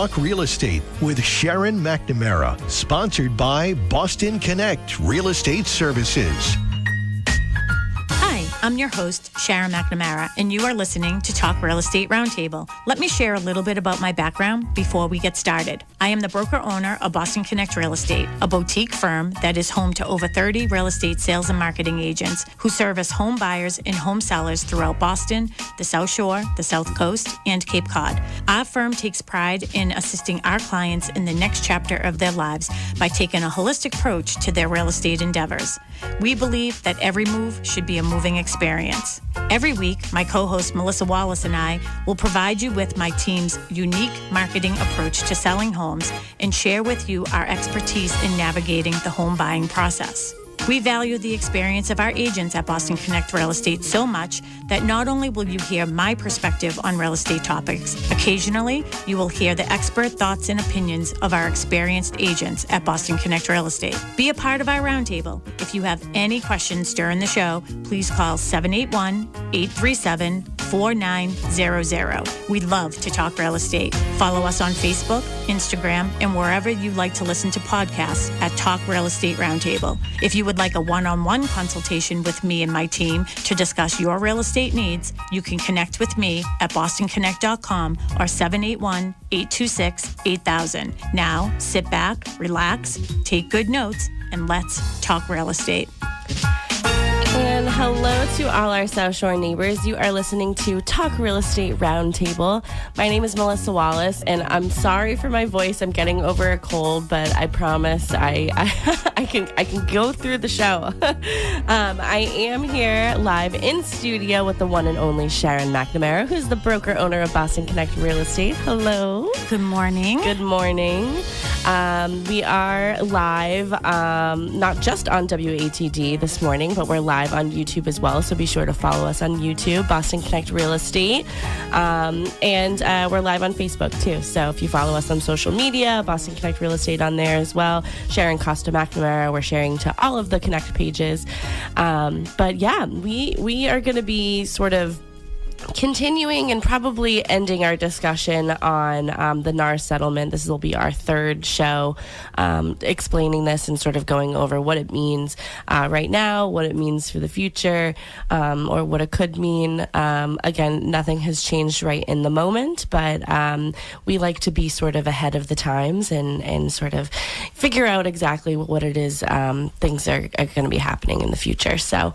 Talk Real Estate with Sharon McNamara, sponsored by Boston Connect Real Estate Services. Hi, I'm your host, Sharon McNamara, and you are listening to Talk Real Estate Roundtable. Let me share a little bit about my background before we get started. I am the broker-owner of Boston Connect Real Estate, a boutique firm that is home to over 30 real estate sales and marketing agents who service home buyers and home sellers throughout Boston, the South Shore, the South Coast, and Cape Cod. Our firm takes pride in assisting our clients in the next chapter of their lives by taking a holistic approach to their real estate endeavors. We believe that every move should be a moving experience. Every week, my co-host Melissa Wallace and I will provide you with my team's unique marketing approach to selling homes and share with you our expertise in navigating the home buying process. We value the experience of our agents at Boston Connect Real Estate so much that not only will you hear my perspective on real estate topics, occasionally you will hear the expert thoughts and opinions of our experienced agents at Boston Connect Real Estate. Be a part of our roundtable. If you have any questions during the show, please call 781-837-4900. We'd love to talk real estate. Follow us on Facebook, Instagram, and wherever you like to listen to podcasts at Talk Real Estate Roundtable. If you would like a one-on-one consultation with me and my team to discuss your real estate needs, you can connect with me at bostonconnect.com or 781-826-8000. Now, sit back, relax, take good notes, and let's talk real estate. And hello to all our South Shore neighbors. You are listening to Talk Real Estate Roundtable. My name is Melissa Wallace, and I'm sorry for my voice. I'm getting over a cold, but I promise I can go through the show. I am here live in studio with the one and only Sharon McNamara, who's the broker owner of Boston Connect Real Estate. Hello. Good morning. Good morning. We are live, not just on WATD this morning, but we're live on YouTube as well. So be sure to follow us on YouTube, Boston Connect Real Estate. And we're live on Facebook too. So if you follow us on social media, Boston Connect Real Estate on there as well. Sharon Costa McNamara, we're sharing to all of the Connect pages. But yeah, we are going to be sort of continuing and probably ending our discussion on the NAR settlement. This will be our third show explaining this and sort of going over what it means right now, what it means for the future, or what it could mean. Again, nothing has changed right in the moment, but we like to be sort of ahead of the times and sort of figure out exactly what it is things are going to be happening in the future. So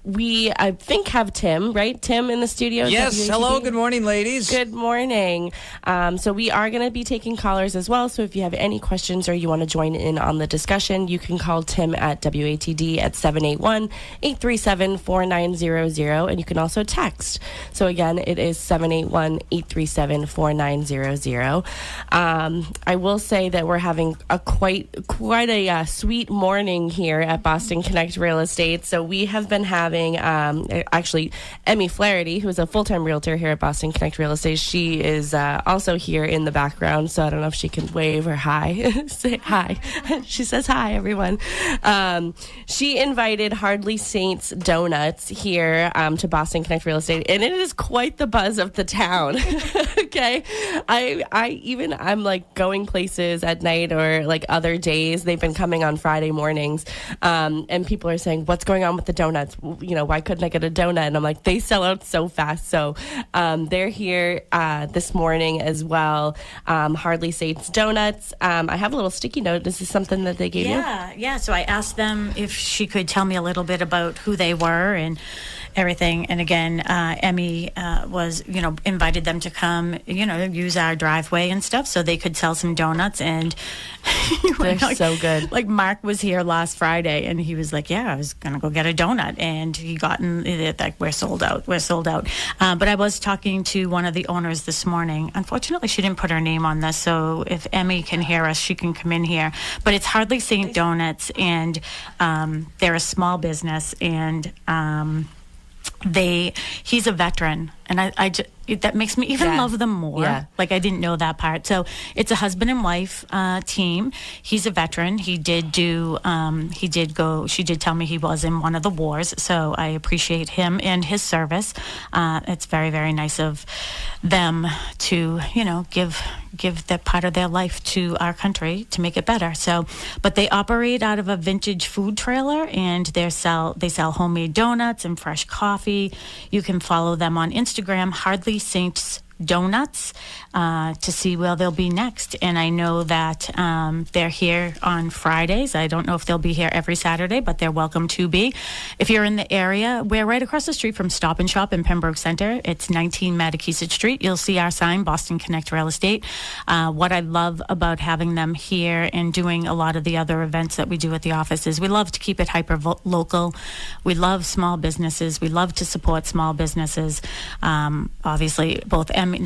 we, I think, have Tim, right? Tim in the studio. Yes. WATD. Hello. Good morning, ladies. Good morning. So we are going to be taking callers as well. So if you have any questions or you want to join in on the discussion, you can call Tim at WATD at 781-837-4900. And you can also text. So again, it is 781-837-4900. I will say that we're having a quite a sweet morning here at Boston Connect Real Estate. So we have been having actually Emmy Flaherty, who is a full-time realtor here at Boston Connect Real Estate. She is also here in the background, so I don't know if she can wave or hi. Say hi. She says hi, everyone. She invited Hardly Saints Donuts here to Boston Connect Real Estate, and it is quite the buzz of the town. Okay, I'm like going places at night or like other days. They've been coming on Friday mornings, and people are saying, "What's going on with the donuts? You know, why couldn't I get a donut?" And I'm like, they sell out so fast. So they're here this morning as well. Hardly Saints Donuts. I have a little sticky note. This is something that they gave you? Yeah. So I asked them if she could tell me a little bit about who they were and everything. And again, Emmy was, invited them to come, use our driveway and stuff so they could sell some donuts. And they're so good. Like Mark was here last Friday and he was like, yeah, I was going to go get a donut. And he got in, like, we're sold out. But I was talking to one of the owners this morning. Unfortunately, she didn't put her name on this. So if Emmy can hear us, she can come in here. But it's Hardly Saint Donuts, and they're a small business, and he's a veteran, and that makes me even love them more. Yeah. Like, I didn't know that part. So it's a husband and wife team. He's a veteran. She did tell me he was in one of the wars. So I appreciate him and his service. It's very, very nice of them to, give that part of their life to our country to make it better. So, but they operate out of a vintage food trailer, and they sell homemade donuts and fresh coffee. You can follow them on Instagram, Hardly Saints Donuts, to see where they'll be next. And I know that they're here on Fridays. I don't know if they'll be here every Saturday, but they're welcome to be. If you're in the area, we're right across the street from Stop and Shop in Pembroke Center. It's 19 Mattakesett Street. You'll see our sign, Boston Connect Real Estate. What I love about having them here and doing a lot of the other events that we do at the office is we love to keep it hyper local. We love small businesses. We love to support small businesses. Obviously, both Emmy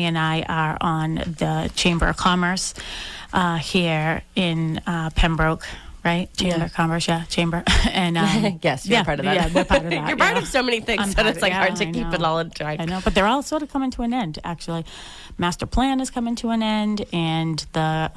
and I are on the Chamber of Commerce here in Pembroke, right? Chamber of Commerce, Chamber. And yes, you're part of that. Yeah, we're part of that. You're part of so many things that it's hard to keep it all in track. I know, but they're all sort of coming to an end, actually. Master plan is coming to an end, and the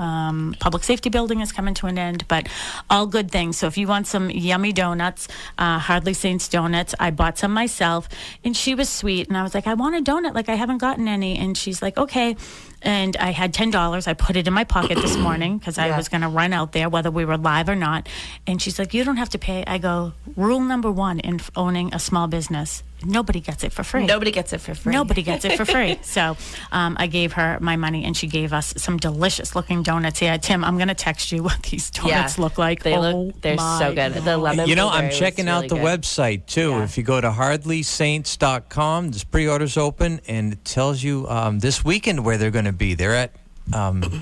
public safety building is coming to an end, but all good things. So if you want some yummy donuts, Hardly Saints Donuts, I bought some myself, and she was sweet, and I was like, I want a donut, like I haven't gotten any, and she's like, okay. And I had $10. I put it in my pocket this morning because I was going to run out there, whether we were live or not. And she's like, you don't have to pay. I go, rule number one in owning a small business, nobody gets it for free. Nobody gets it for free. Nobody gets it for free. So I gave her my money, and she gave us some delicious-looking donuts. Yeah, Tim, I'm going to text you what these donuts look like. They're so good. The lemon I'm checking out the website, too. Yeah. If you go to hardlysaints.com, there's pre-orders open, and it tells you this weekend where they're going to be. They're at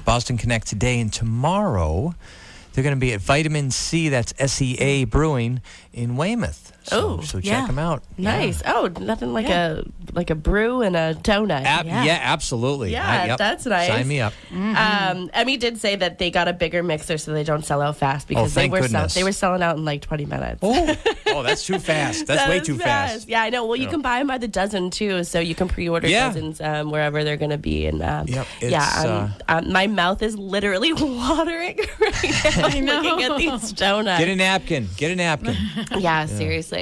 Boston Connect today and tomorrow. They're going to be at Vitamin C, that's SEA Brewing, in Weymouth. So check them out. Nice. Yeah. Oh, nothing like a brew and a donut. Absolutely. Yeah, that's nice. Sign me up. Mm-hmm. Emmy did say that they got a bigger mixer so they don't sell out fast because they were selling out in like 20 minutes. Oh, that's too fast. That's way too fast. Yeah, I know. Well, you can buy them by the dozen too, so you can pre-order dozens wherever they're going to be. And my mouth is literally watering right now. I'm looking at these donuts. Get a napkin. Yeah, seriously.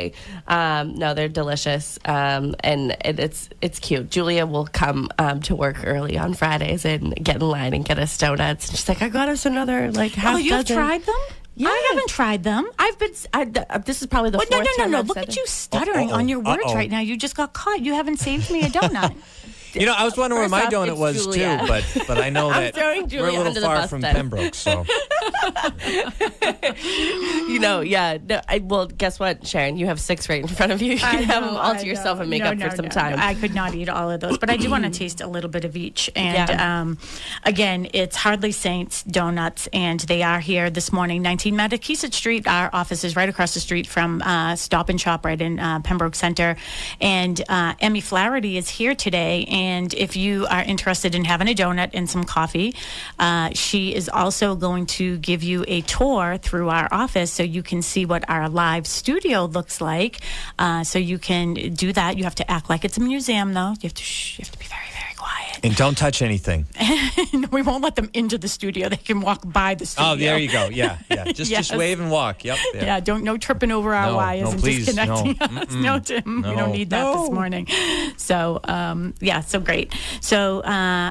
No, they're delicious, and it's cute. Julia will come to work early on Fridays and get in line and get us donuts. And she's like, I got us another half dozen. Oh, you've tried them? Yeah. I haven't tried them. This is probably the fourth time. No. Look at you stuttering on your words right now. You just got caught. You haven't saved me a donut. I was wondering where my donut was Julia. too, but I know that we're a little far from Pembroke, so. Well, guess what, Sharon? You have 6 right in front of you. You can have them all to yourself and make up for some time. I could not eat all of those, but I do want to taste a little bit of each. And again, it's Hardly Saints Donuts, and they are here this morning, 19 Mattakesett Street. Our office is right across the street from Stop and Shop right in Pembroke Center. And Emmy Flaherty is here today. And if you are interested in having a donut and some coffee, she is also going to give you a tour through our office so you can see what our live studio looks like. So you can do that. You have to act like it's a museum, though. You have to be very, very quiet. And don't touch anything. We won't let them into the studio. They can walk by the studio. Oh, there you go. Yeah. Just wave and walk. Yep. There. Yeah, no tripping over our wires and disconnecting us. No, Tim, we don't need that this morning. So, so great. So,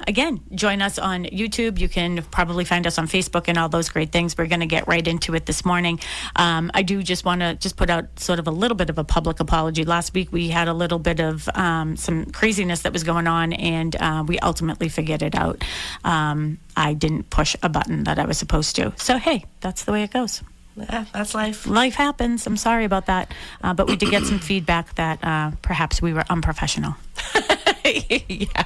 again, join us on YouTube. You can probably find us on Facebook and all those great things. We're going to get right into it this morning. I do just want to put out sort of a little bit of a public apology. Last week, we had a little bit of some craziness that was going on, and we ultimately figured it out. I didn't push a button that I was supposed to. So, hey, that's the way it goes. Yeah, that's life. Life happens. I'm sorry about that. But we did get some feedback that perhaps we were unprofessional. Yeah.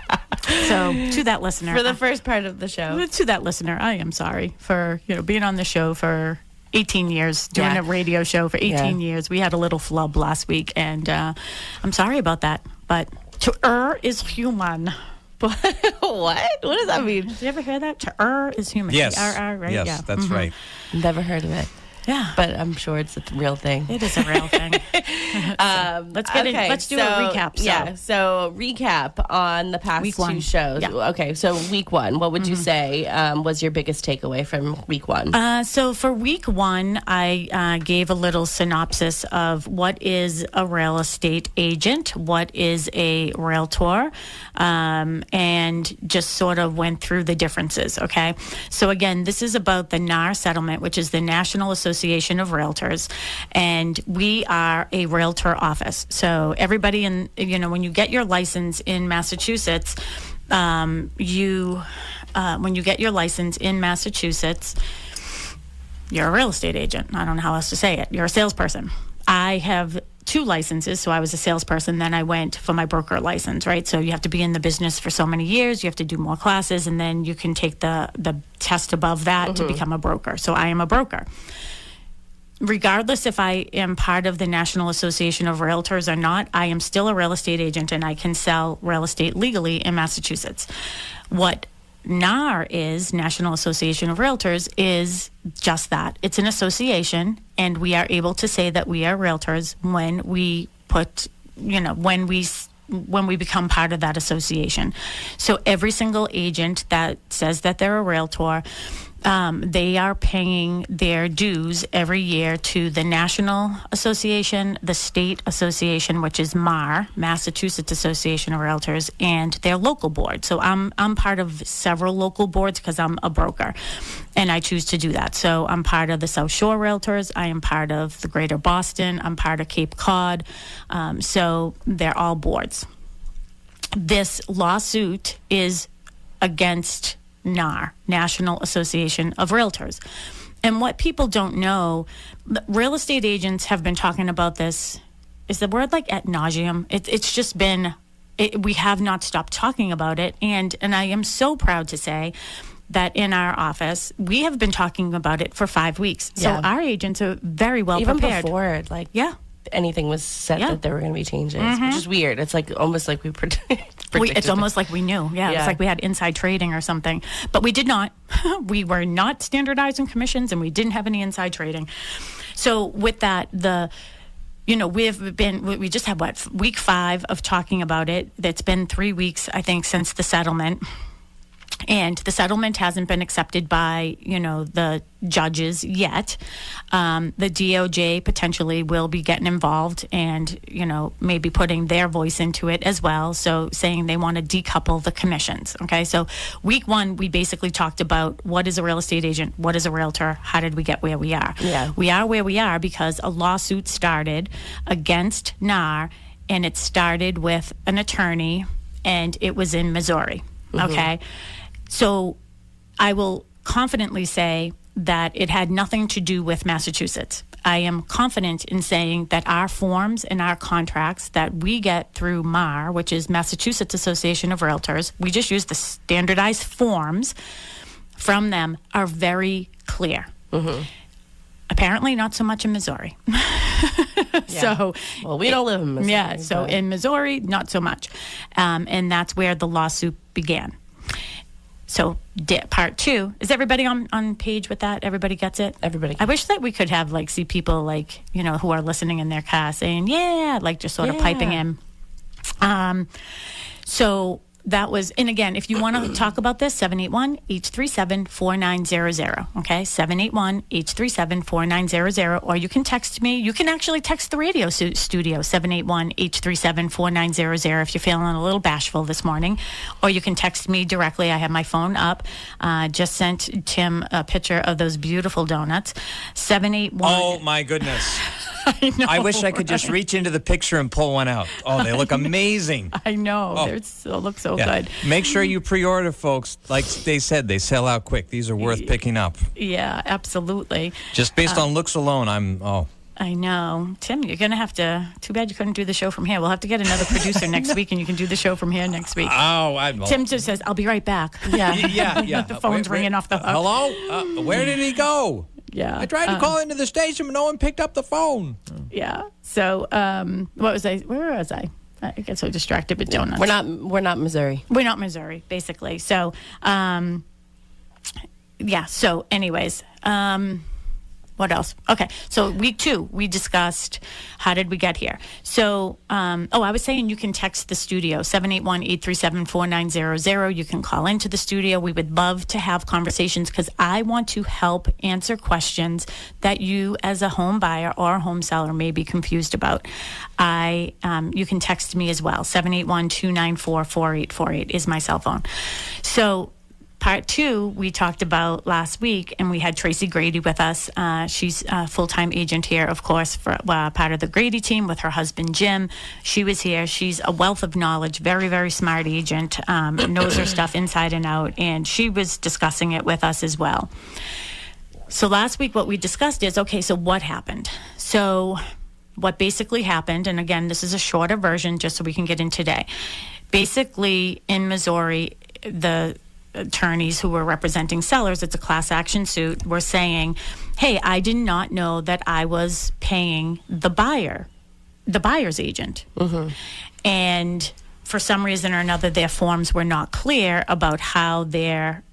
So, to that listener. For the first part of the show. To that listener, I am sorry for being on the show for 18 years, doing a radio show for 18 years. We had a little flub last week, and I'm sorry about that. But to err is human. What? What does that mean? Did you ever hear that? To err is human. Yes. E-R-R, right? Yes, that's right. Never heard of it. Yeah. But I'm sure it's a real thing. It is a real thing. Let's get it. Let's do a recap. So recap on the past week 2 shows. Yeah. Okay, so week 1, what would you say was your biggest takeaway from week 1? So for week 1, I gave a little synopsis of what is a real estate agent, what is a realtor, and just sort of went through the differences, okay? So again, this is about the NAR settlement, which is the National Association of Realtors, and we are a realtor office. So everybody when you get your license in Massachusetts, when you get your license in Massachusetts, you're a real estate agent. I don't know how else to say it. You're a salesperson. I have 2 licenses, so I was a salesperson. Then I went for my broker license, right? So you have to be in the business for so many years. You have to do more classes, and then you can take the test above that to become a broker. So I am a broker. Regardless if I am part of the National Association of Realtors or not, I am still a real estate agent, and I can sell real estate legally in Massachusetts. What NAR is, National Association of Realtors, is just that. It's an association, and we are able to say that we are realtors when we when we become part of that association. So every single agent that says that they're a realtor, they are paying their dues every year to the National Association, the State Association, which is MAR, Massachusetts Association of Realtors, and their local board. So I'm part of several local boards because I'm a broker, and I choose to do that. So I'm part of the South Shore Realtors. I am part of the Greater Boston. I'm part of Cape Cod. So they're all boards. This lawsuit is against NAR, National Association of Realtors. And what people don't know, real estate agents have been talking about this, is the word like ad nauseum. It's just been, we have not stopped talking about it. And I am so proud to say that in our office, we have been talking about it for 5 weeks. So our agents are very well prepared. Even before, anything was said that there were going to be changes, which is weird. It's like almost like we predicted. It's almost like we knew. It's like we had inside trading or something, but we did not. We were not standardizing commissions, and we didn't have any inside trading. So with that, we just had week 5 of talking about it. It's been 3 weeks, I think, since the settlement. And the settlement hasn't been accepted by, the judges yet. The DOJ potentially will be getting involved and, maybe putting their voice into it as well. So saying they want to decouple the commissions. Okay. So week 1, we basically talked about what is a real estate agent? What is a realtor? How did we get where we are? Yeah. We are where we are because a lawsuit started against NAR, and it started with an attorney, and it was in Missouri. Okay. So I will confidently say that it had nothing to do with Massachusetts. I am confident in saying that our forms and our contracts that we get through MAR, which is Massachusetts Association of Realtors, we just use the standardized forms from them, are very clear. Apparently not so much in Missouri. So, well, we don't live in Missouri. Yeah, so in Missouri, not so much. And that's where the lawsuit began. So part 2, is everybody on page with that? Everybody gets it? Everybody. I wish that we could have see people who are listening in their car saying, just sort of piping in. So that was, and again, if you want to talk about this, 781-837-4900, okay? 781-837-4900, or you can text me. You can actually text the radio studio, 781-837-4900, if you're feeling a little bashful this morning, or you can text me directly. I have my phone up. Just sent Tim a picture of those beautiful donuts, 781. Oh, my goodness. I know. I wish I could just reach into the picture and pull one out. Oh, they look amazing. I know. Oh. They look so good. Make sure you pre-order, folks. Like they said, they sell out quick. These are worth picking up. Yeah, absolutely. Just based on looks alone, I know. Tim, you're going to have to, too bad you couldn't do the show from here. We'll have to get another producer next week, and you can do the show from here next week. Tim just says, I'll be right back. Yeah. The phone's ringing off the hook. Hello? Where did he go? Yeah. I tried to call into the station, but no one picked up the phone. Yeah. So, where was I? I get so distracted with donuts. We're not Missouri. We're not Missouri, basically. So, So anyways, What else? Okay, so week 2, we discussed how did we get here. So, I was saying you can text the studio, 781-837-4900. You can call into the studio. We would love to have conversations because I want to help answer questions that you as a home buyer or a home seller may be confused about. You can text me as well, 781-294-4848 is my cell phone. So, Part 2, we talked about last week, and we had Tracy Grady with us. She's a full-time agent here, of course, for part of the Grady team with her husband, Jim. She was here. She's a wealth of knowledge, very, very smart agent, knows her stuff inside and out, and she was discussing it with us as well. So last week, what we discussed is, okay, so what happened? So what basically happened, and again, this is a shorter version just so we can get in today. Basically, in Missouri, the attorneys who were representing sellers, it's a class action suit, were saying, hey, I did not know that I was paying the buyer's agent. And for some reason or another, their forms were not clear about how their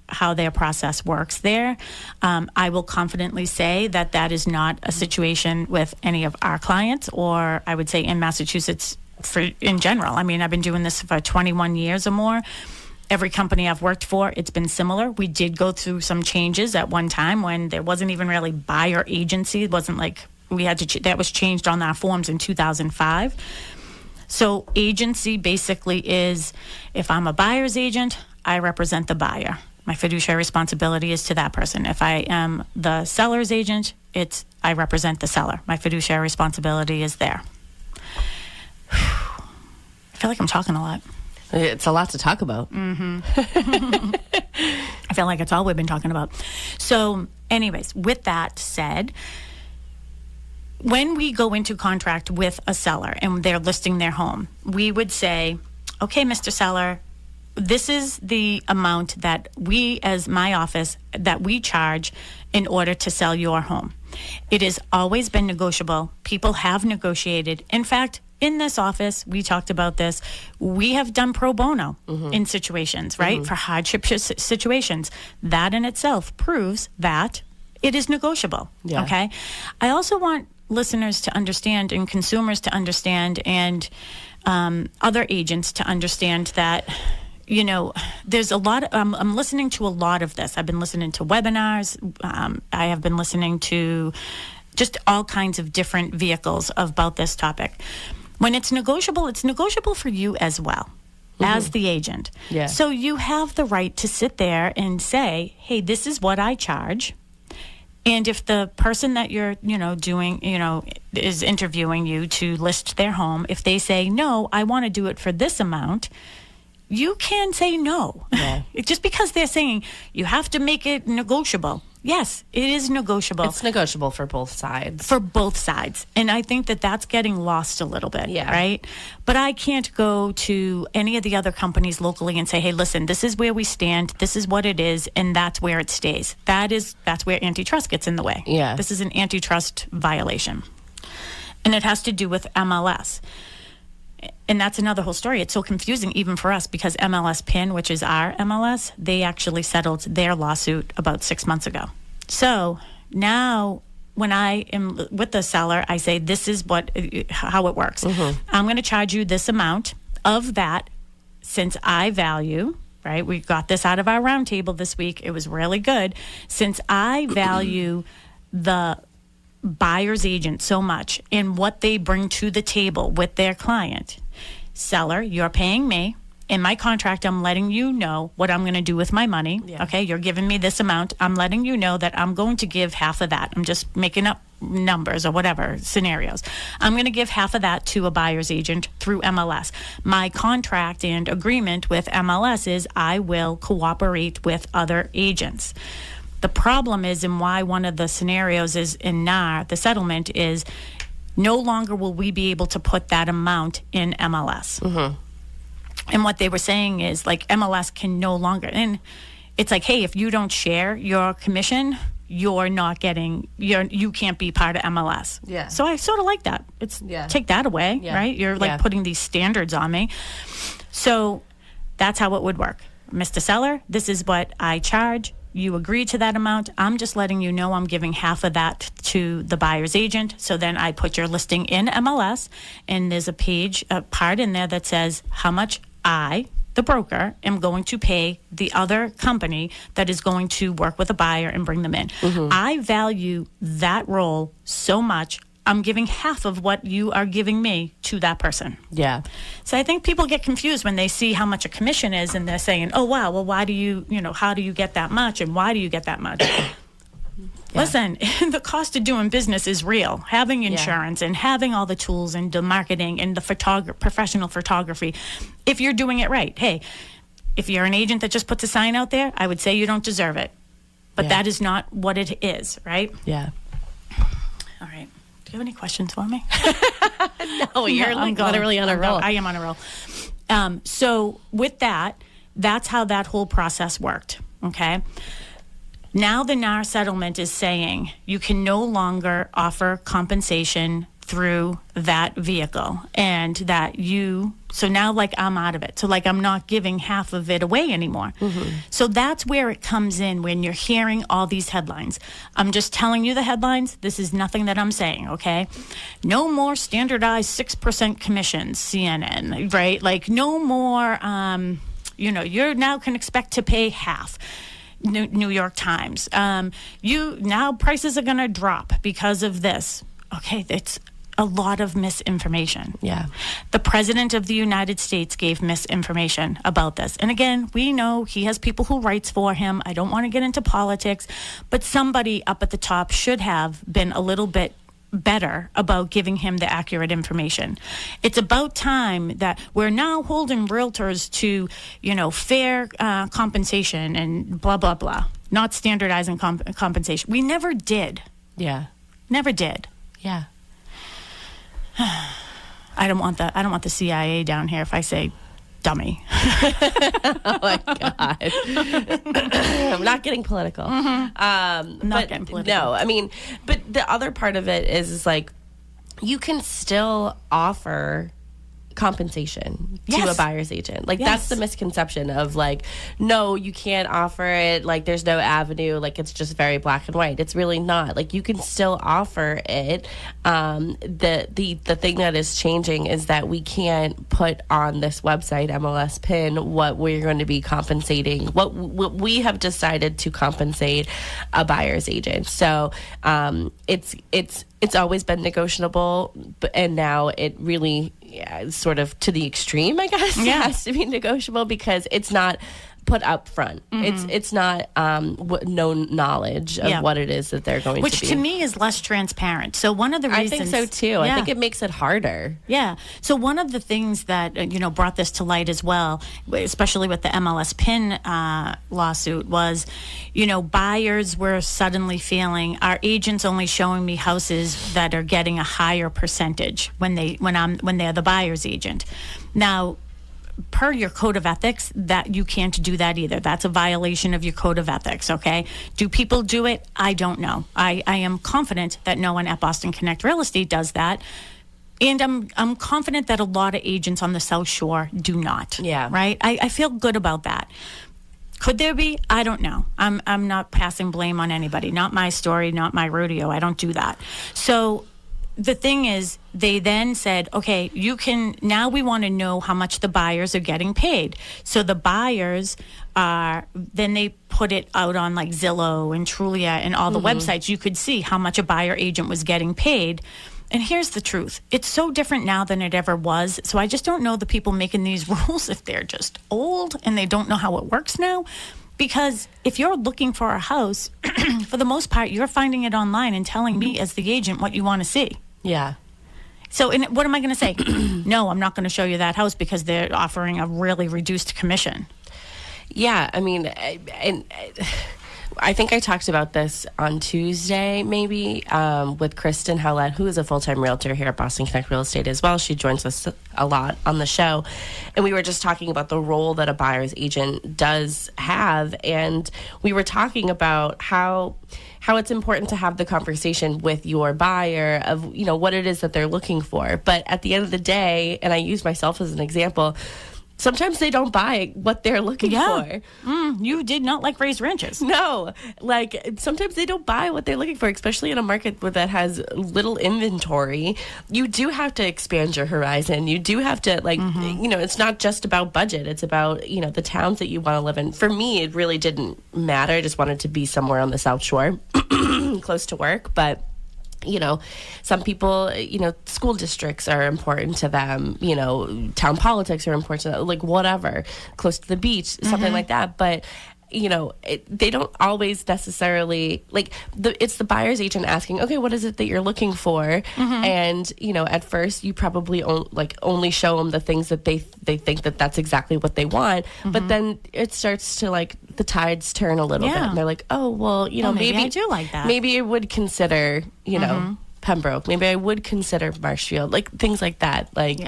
process works there. I will confidently say that is not a situation with any of our clients, or I would say in Massachusetts in general. I mean, I've been doing this for 21 years or more. Every company I've worked for, it's been similar. We did go through some changes at one time when there wasn't even really buyer agency. It wasn't like we had to, that was changed on our forms in 2005. So agency basically is, if I'm a buyer's agent, I represent the buyer. My fiduciary responsibility is to that person. If I am the seller's agent, I represent the seller. My fiduciary responsibility is there. I feel like I'm talking a lot. It's a lot to talk about. I feel like it's all we've been talking about. So anyways, with that said, when we go into contract with a seller and they're listing their home, we would say, okay, Mr. Seller, this is the amount that we, as my office, that we charge in order to sell your home. It has always been negotiable. People have negotiated. In fact, in this office, we talked about this. We have done pro bono in situations, right? For hardship situations. That in itself proves that it is negotiable. Yeah. Okay. I also want listeners to understand and consumers to understand and other agents to understand that, you know, there's a lot. I'm listening to a lot of this. I've been listening to webinars. I have been listening to just all kinds of different vehicles about this topic. When it's negotiable for you as well, as the agent. Yeah. So you have the right to sit there and say, hey, this is what I charge. And if the person that you're, is interviewing you to list their home, if they say, no, I want to do it for this amount, you can say no. Yeah. Just because they're saying you have to make it negotiable. Yes, it is negotiable. It's negotiable for both sides. For both sides. And I think that that's getting lost a little bit, right? But I can't go to any of the other companies locally and say, hey, listen, this is where we stand. This is what it is. And that's where it stays. That's where antitrust gets in the way. Yeah. This is an antitrust violation. And it has to do with MLS. And that's another whole story. It's so confusing even for us because MLS PIN, which is our MLS, they actually settled their lawsuit about 6 months ago. So now when I am with the seller, I say, this is how it works. I'm going to charge you this amount of that since I value, right? We got this out of our roundtable this week. It was really good. Since I value the buyer's agent so much and what they bring to the table with their client. Seller, you're paying me. In my contract, I'm letting you know what I'm going to do with my money. Yeah. Okay, you're giving me this amount. I'm letting you know that I'm going to give half of that. I'm just making up numbers or whatever scenarios. I'm going to give half of that to a buyer's agent through MLS. My contract and agreement with MLS is I will cooperate with other agents. The problem is, and why one of the scenarios is in NAR, the settlement is no longer will we be able to put that amount in MLS. And what they were saying is like MLS can no longer, and it's like, hey, if you don't share your commission, you're not getting, you can't be part of MLS. Yeah. So I sort of like that. Take that away, right? You're like putting these standards on me. So that's how it would work. Mr. Seller, this is what I charge. you agree to that amount. I'm just letting you know I'm giving half of that to the buyer's agent. So then I put your listing in MLS, and there's a part in there that says how much I, the broker, am going to pay the other company that is going to work with a buyer and bring them in. I value that role so much. I'm giving half of what you are giving me to that person. Yeah. So I think people get confused when they see how much a commission is, and they're saying, oh, wow, well, why do you how do you get that much, and why do you get that much? Listen, the cost of doing business is real. Having insurance and having all the tools and the marketing and the professional photography, if you're doing it right. Hey, if you're an agent that just puts a sign out there, I would say you don't deserve it. But that is not what it is, right? Yeah. All right. Do you have any questions for me? No, you're literally on a roll. I am on a roll. So with that, that's how that whole process worked, okay? Now the NAR settlement is saying you can no longer offer compensation through that vehicle, and that so now, like, I'm out of it. So, like, I'm not giving half of it away anymore. So that's where it comes in when you're hearing all these headlines. I'm just telling you the headlines. This is nothing that I'm saying, okay? No more standardized 6% commissions, CNN, right? Like, no more, you now can expect to pay half. New York Times. Now prices are going to drop because of this. Okay, it's a lot of misinformation. Yeah. The President of the United States gave misinformation about this. And again, we know he has people who writes for him. I don't want to get into politics, but somebody up at the top should have been a little bit better about giving him the accurate information. It's about time that we're now holding realtors to, fair compensation and blah, blah, blah, not standardizing compensation. We never did. Yeah. Never did. Yeah. I don't want the CIA down here if I say dummy. Oh my God. I'm not getting political. Not getting political. No, I mean, but the other part of it is like, you can still offer compensation to a buyer's agent. Like, that's the misconception of like, no, you can't offer it. Like, there's no avenue. Like, it's just very black and white. It's really not. Like, you can still offer it. The thing that is changing is that we can't put on this website, MLS PIN, what we're going to be compensating, what we have decided to compensate a buyer's agent. So it's always been negotiable, and now it really sort of to the extreme, I guess. It has to be negotiable because it's not put up front. It's not known knowledge of what it is that they're going to be. Which to me is less transparent. So one of the reasons... I think so too. I think it makes it harder. Yeah. So one of the things that, brought this to light as well, especially with the MLS PIN lawsuit, was, buyers were suddenly feeling, our agent's only showing me houses that are getting a higher percentage when they're the buyer's agent. Now, per your code of ethics, that you can't do that either. That's a violation of your code of ethics, okay? Do people do it? I don't know. I am confident that no one at Boston Connect Real Estate does that. And I'm confident that a lot of agents on the South Shore do not. Yeah. Right? I feel good about that. Could there be? I don't know. I'm not passing blame on anybody. Not my story, not my rodeo. I don't do that. So the thing is, they then said, okay, now we want to know how much the buyers are getting paid. So the buyers then they put it out on like Zillow and Trulia and all the websites. You could see how much a buyer agent was getting paid. And here's the truth. It's so different now than it ever was. So I just don't know the people making these rules if they're just old and they don't know how it works now. Because if you're looking for a house, for the most part, you're finding it online and telling me as the agent what you want to see. Yeah. So what am I going to say? No, I'm not going to show you that house because they're offering a really reduced commission. Yeah, I mean, I think I talked about this on Tuesday, maybe, with Kristen Howlett, who is a full-time realtor here at Boston Connect Real Estate as well. She joins us a lot on the show. And we were just talking about the role that a buyer's agent does have. And we were talking about how it's important to have the conversation with your buyer of, what it is that they're looking for. But at the end of the day, and I use myself as an example, sometimes they don't buy what they're looking for. You did not like raised ranches. No, like sometimes they don't buy what they're looking for, especially in a market that has little inventory. You do have to expand your horizon. You do have to, like, it's not just about budget. It's about, the towns that you want to live in. For me, it really didn't matter. I just wanted to be somewhere on the South Shore, close to work. But some people, school districts are important to them, town politics are important to them, like whatever, close to the beach, something like that. But, they don't always necessarily, like, it's the buyer's agent asking, okay, what is it that you're looking for? And, at first you probably only show them the things that they think that that's exactly what they want. But then it starts to, like, the tides turn a little bit. And they're like, oh, well, maybe I do like that. Maybe I would consider, Pembroke. Maybe I would consider Marshfield, like things like that. Like,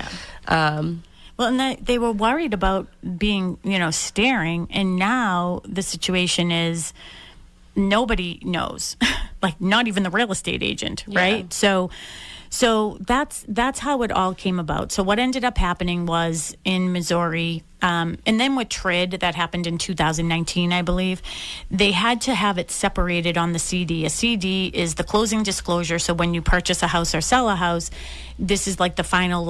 well, and they were worried about being, staring. And now the situation is nobody knows, like not even the real estate agent, right? So that's how it all came about. So what ended up happening was in Missouri, and then with TRID, that happened in 2019, I believe, they had to have it separated on the CD. A CD is the closing disclosure. So when you purchase a house or sell a house, this is like the final,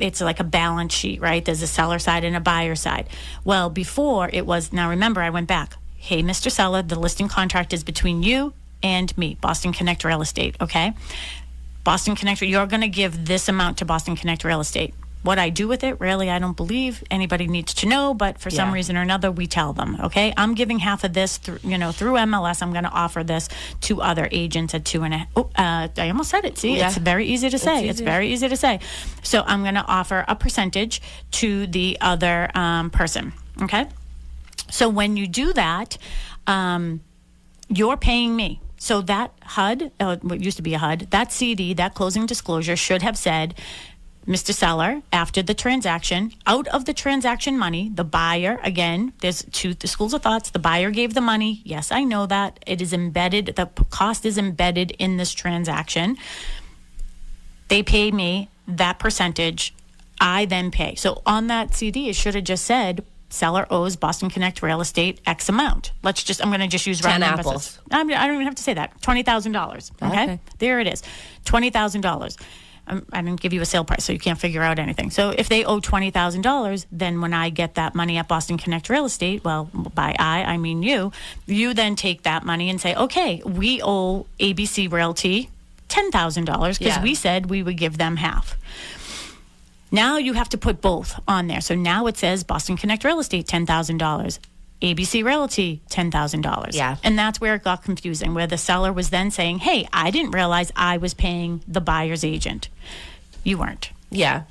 it's like a balance sheet, right? There's a seller side and a buyer side. Well, before it was, now remember, I went back. Hey, Mr. Seller, the listing contract is between you and me, Boston Connect Real Estate, okay? Boston Connect, you're going to give this amount to Boston Connect Real Estate. What I do with it, really, I don't believe anybody needs to know, but for some reason or another, we tell them, okay? I'm giving half of this through MLS. I'm going to offer this to other agents at 2.5. I almost said it. See, it's very easy to say. It's very easy to say. So I'm going to offer a percentage to the other person, okay? So when you do that, you're paying me. So that HUD, what used to be a HUD, that CD, that closing disclosure should have said, Mr. Seller, after the transaction, out of the transaction money, the buyer, again, there's two schools of thoughts. The buyer gave the money. Yes, I know that. It is embedded. The cost is embedded in this transaction. They pay me that percentage. I then pay. So on that CD, it should have just said, seller owes Boston Connect Real Estate X amount. I'm going to just use round numbers. I don't even have to say that. $20,000. Okay? There it is. $20,000. I didn't give you a sale price, so you can't figure out anything. So if they owe $20,000, then when I get that money at Boston Connect Real Estate, well, by I mean you then take that money and say, okay, we owe ABC Realty $10,000 because we said we would give them half. Now you have to put both on there. So now it says Boston Connect Real Estate, $10,000. ABC Realty, $10,000. Yeah. And that's where it got confusing, where the seller was then saying, hey, I didn't realize I was paying the buyer's agent. You weren't. Yeah.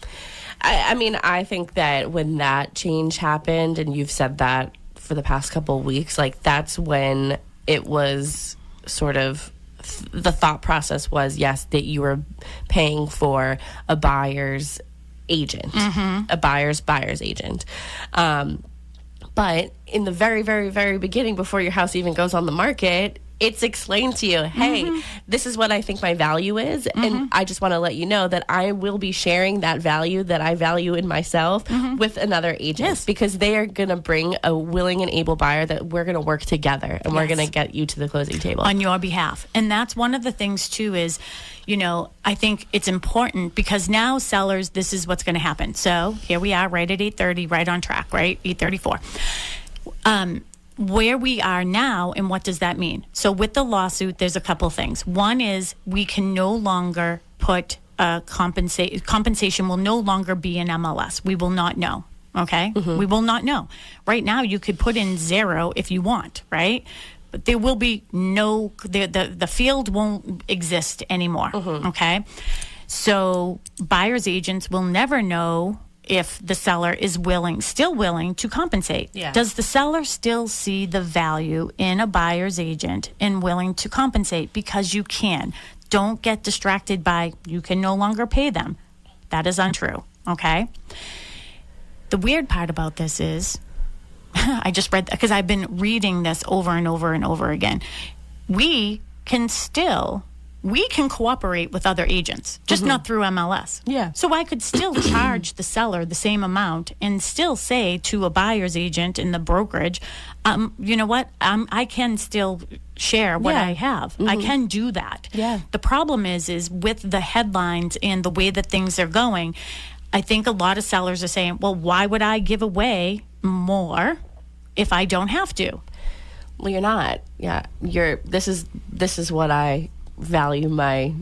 I mean, I think that when that change happened, and you've said that for the past couple of weeks, like that's when it was sort of the thought process was, yes, that you were paying for a buyer's agent, a buyer's agent. But in the very, very, very beginning, before your house even goes on the market, it's explained to you, hey, this is what I think my value is. And I just want to let you know that I will be sharing that value that I value in myself with another agent, because they are going to bring a willing and able buyer that we're going to work together, and we're going to get you to the closing table. On your behalf. And that's one of the things, too, is, I think it's important because now sellers, this is what's going to happen. So here we are right at 8:30, right on track, right? 8:34. Where we are now, and what does that mean? So with the lawsuit, there's a couple things. One is we can no longer put compensation will no longer be in MLS. We will not know. Okay? We will not know. Right now, you could put in 0 if you want, right? But there will be no, the field won't exist anymore. Okay? So buyer's agents will never know if the seller is still willing to compensate. Yeah. Does the seller still see the value in a buyer's agent and willing to compensate? Because you can. Don't get distracted by you can no longer pay them. That is untrue, okay? The weird part about this is, I just read, because I've been reading this over and over and over again. We can still we can cooperate with other agents, just not through MLS. Yeah. So I could still charge the seller the same amount and still say to a buyer's agent in the brokerage, you know what, I can still share what I have. I can do that. Yeah. The problem is with the headlines and the way that things are going, I think a lot of sellers are saying, well, why would I give away more if I don't have to? Well, you're not. Yeah. This is what I value my.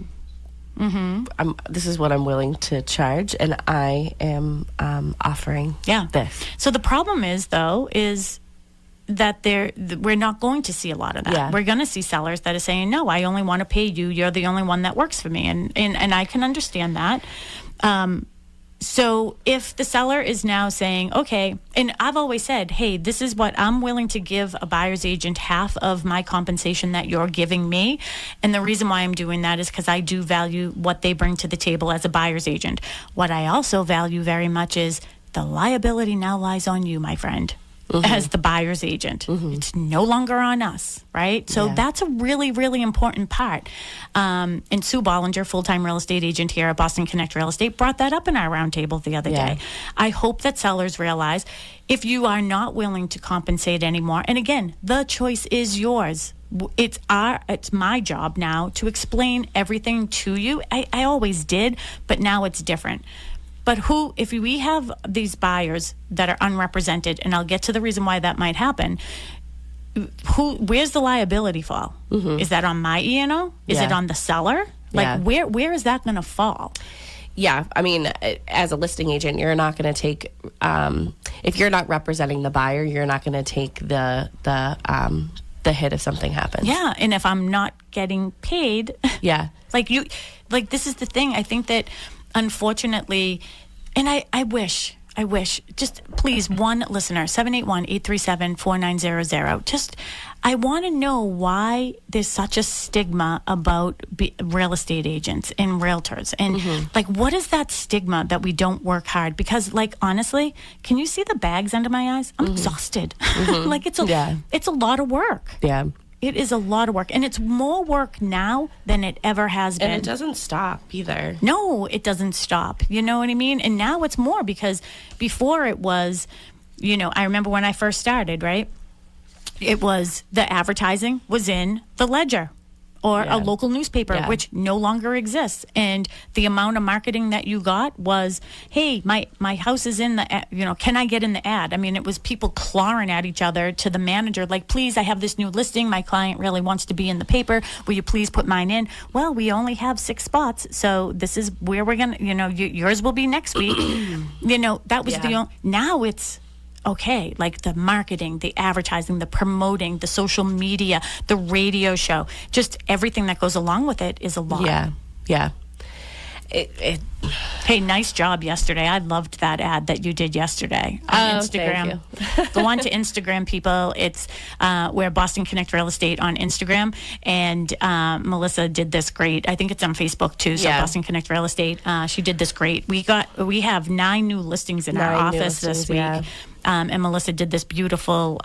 This is what I'm willing to charge, and I am offering this. So the problem is that we're not going to see a lot of that. Yeah. We're going to see sellers that are saying, no, I only want to pay you. You're the only one that works for me. And I can understand that. So if the seller is now saying, okay, and I've always said, hey, this is what I'm willing to give a buyer's agent, half of my compensation that you're giving me. And the reason why I'm doing that is because I do value what they bring to the table as a buyer's agent. What I also value very much is the liability now lies on you, my friend. As the buyer's agent. It's no longer on us, right? So that's a really, really important part. And Sue Bollinger, full-time real estate agent here at Boston Connect Real Estate, brought that up in our roundtable the other day. I hope that sellers realize if you are not willing to compensate anymore, and again, the choice is yours. It's my job now to explain everything to you. I always did, but now it's different. But if we have these buyers that are unrepresented, and I'll get to the reason why that might happen, where's the liability fall? Is that on my E&O? Is it on the seller? Like, where is that going to fall? Yeah, I mean, as a listing agent, you're not going to take, if you're not representing the buyer, you're not going to take the hit if something happens. Yeah, and if I'm not getting paid, this is the thing. I think that, unfortunately, and I wish, just please, one listener, 781-837-4900. Just, I want to know why there's such a stigma about real estate agents and realtors. And what is that stigma that we don't work hard? Because honestly, can you see the bags under my eyes? I'm exhausted. It's a lot of work. Yeah. It is a lot of work, and it's more work now than it ever has been. And it doesn't stop either. No, it doesn't stop. You know what I mean? And now it's more because before it was, I remember when I first started, right? It was the advertising was in the Ledger or a local newspaper, which no longer exists. And the amount of marketing that you got was, hey, my house is in the, can I get in the ad? I mean, it was people clawing at each other to the manager, like, please, I have this new listing. My client really wants to be in the paper. Will you please put mine in? Well, we only have 6 spots. So this is where we're going to, yours will be next week. That was the only, now it's, okay, like the marketing, the advertising, the promoting, the social media, the radio show, just everything that goes along with it is a lot. Yeah. Hey, nice job yesterday. I loved that ad that you did yesterday on Instagram. Thank you. Go on to Instagram, people. It's we're Boston Connect Real Estate on Instagram, and Melissa did this great. I think it's on Facebook too. So Boston Connect Real Estate. She did this great. We have 9 new listings in our office this week. Yeah. And Melissa did this beautiful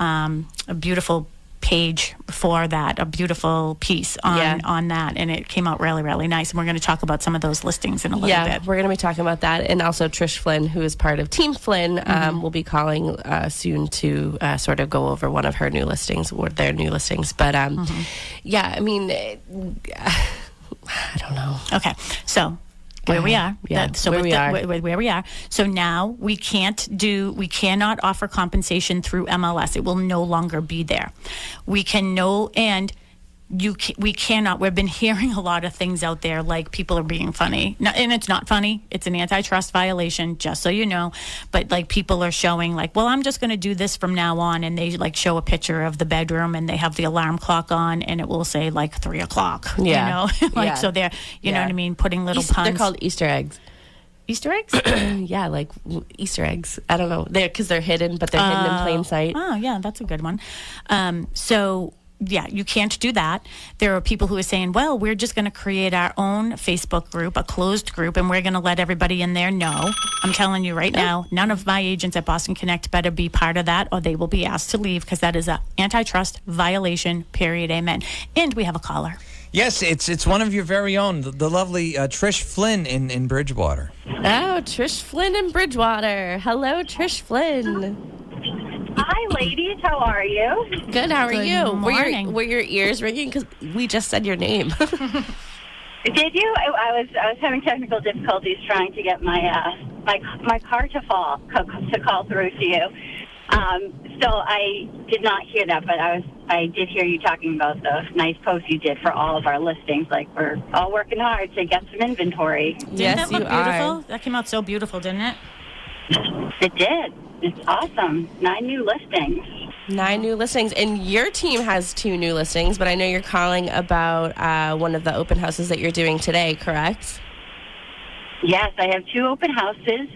page for that, a beautiful piece on that, and it came out really, really nice. And we're going to talk about some of those listings in a little bit. We're going to be talking about that, and also Trish Flynn, who is part of Team Flynn, will be calling soon to sort of go over one of her new listings or their new listings. But I mean, I don't know. Okay, so. Where we are. Where we are. So now we cannot offer compensation through MLS. It will no longer be there. We cannot. We've been hearing a lot of things out there, like people are being funny. No, and it's not funny. It's an antitrust violation, just so you know. But like people are showing like, well, I'm just going to do this from now on. And they like show a picture of the bedroom and they have the alarm clock on and it will say like 3:00, so they're, you know what I mean? Putting little puns. They're called Easter eggs. Easter eggs? Yeah, like Easter eggs. I don't know. Because they're hidden, but they're hidden in plain sight. Oh, yeah, that's a good one. You can't do that. There are people who are saying, well, we're just going to create our own Facebook group, a closed group, and we're going to let everybody in there. No, I'm telling you right now, none of my agents at Boston Connect better be part of that, or they will be asked to leave, because that is an antitrust violation, period, amen. And we have a caller. Yes, it's one of your very own, the lovely Trish Flynn in Bridgewater. Oh, Trish Flynn in Bridgewater. Hello, Trish Flynn. Hi, ladies. How are you? Good. How are Good you? morning. Were your ears ringing? Because we just said your name. Did you? I was having technical difficulties trying to get my car to call through to you. So I did not hear that, but I did hear you talking about the nice post you did for all of our listings. Like, we're all working hard to get some inventory. Didn't Yes, that look you beautiful? are. That came out so beautiful, didn't it? It did. It's awesome. 9 new listings. 9 new listings, and your team has 2 new listings, but I know you're calling about one of the open houses that you're doing today, correct? Yes, I have 2 open houses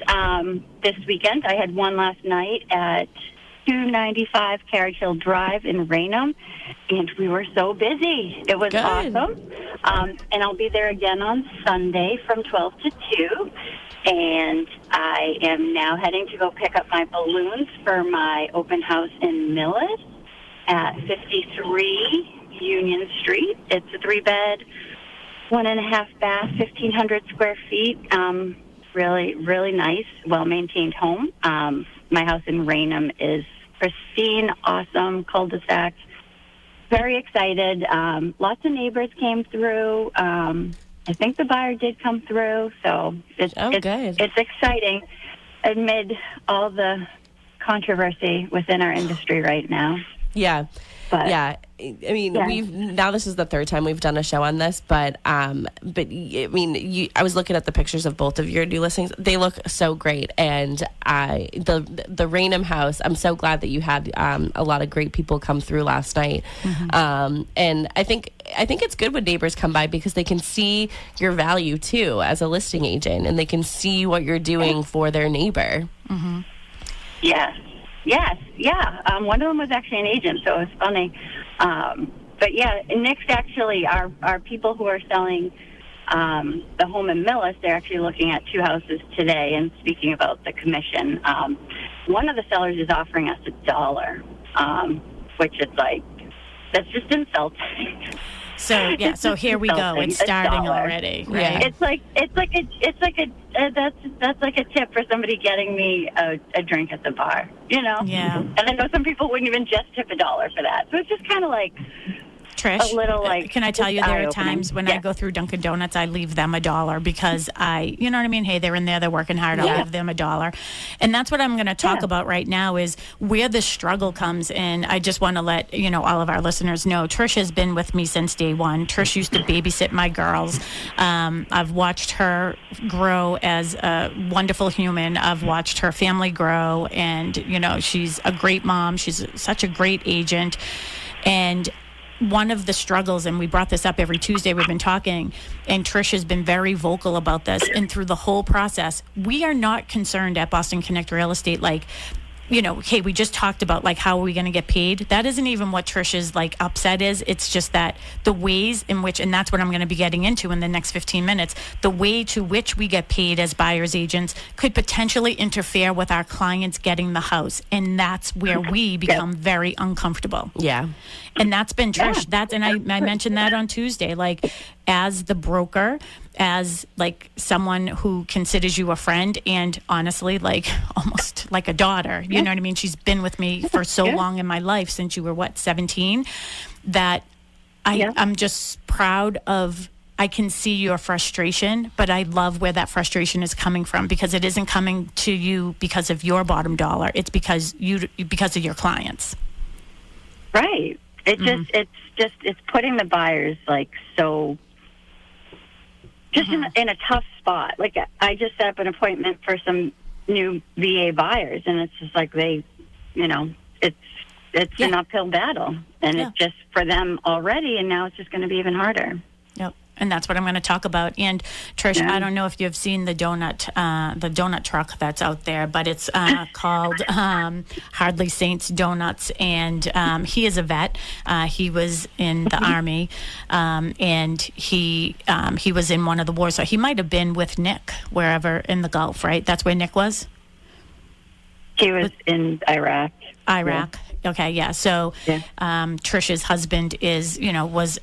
this weekend. I had one last night at 295 Carriage Hill Drive in Raynham, and we were so busy. It was Good. awesome. And I'll be there again on Sunday from 12 to 2. And I am now heading to go pick up my balloons for my open house in Millis at 53 Union Street. It's a 3-bed, 1.5 bath, 1,500 square feet. Really, really nice, well-maintained home. My house in Raynham is pristine, awesome, cul-de-sac. Very excited. Lots of neighbors came through. I think the buyer did come through, so good. It's exciting amid all the controversy within our industry right now. Yeah. But, yeah. I mean, this is the 3rd time we've done a show on this, but I mean, I was looking at the pictures of both of your new listings. They look so great, and the Raynham house, I'm so glad that you had a lot of great people come through last night. Mm-hmm. And I think it's good when neighbors come by because they can see your value too as a listing agent, and they can see what you're doing for their neighbor. Mm-hmm. Yes, yeah. One of them was actually an agent, so it was funny. But yeah, next actually are people who are selling the home in Millis. They're actually looking at 2 houses today. And speaking about the commission, one of the sellers is offering us $1, which is like, that's just insulting. So here we go. It's starting already, right? Yeah. That's like a tip for somebody getting me a drink at the bar, you know? Yeah. And I know some people wouldn't even just tip $1 for that. So it's just kind of like Trish, a little like. can I tell you, there are eye-opening. times when I go through Dunkin' Donuts, I leave them $1 because you know what I mean? Hey, they're in there, they're working hard, I'll give them $1. And that's what I'm going to talk about right now is where the struggle comes in. I just want to let, all of our listeners know, Trish has been with me since day one. Trish used to babysit my girls. I've watched her grow as a wonderful human. I've watched her family grow, and, she's a great mom. She's such a great agent. And one of the struggles, and we brought this up every Tuesday, we've been talking, and Trish has been very vocal about this, and through the whole process, we are not concerned at Boston Connect Real Estate, like, hey, we just talked about, like, how are we going to get paid? That isn't even what Trish's, like, upset is. It's just that the ways in which, and that's what I'm going to be getting into in the next 15 minutes, the way to which we get paid as buyer's agents could potentially interfere with our clients getting the house. And that's where we become very uncomfortable. Yeah. And that's been Trish. And I mentioned that on Tuesday, like, as the broker, as like someone who considers you a friend, and honestly, like almost like a daughter, you know what I mean? She's been with me for so long in my life, since you were 17, that I'm just proud of, I can see your frustration, but I love where that frustration is coming from, because it isn't coming to you because of your bottom dollar. It's because of your clients. Right. It's putting the buyers like so just in a tough spot. Like, I just set up an appointment for some new VA buyers, and it's just like it's an uphill battle, and it's just for them already, and now it's just going to be even harder. Yep. And that's what I'm going to talk about. And Trish, I don't know if you've seen the donut truck that's out there, but it's called Hardly Saints Donuts. And he is a vet. He was in the Army, and he was in one of the wars. So he might have been with Nick wherever in the Gulf, right? That's where Nick was? He was in Iraq. Iraq. Okay, yeah. So Trish's husband is, was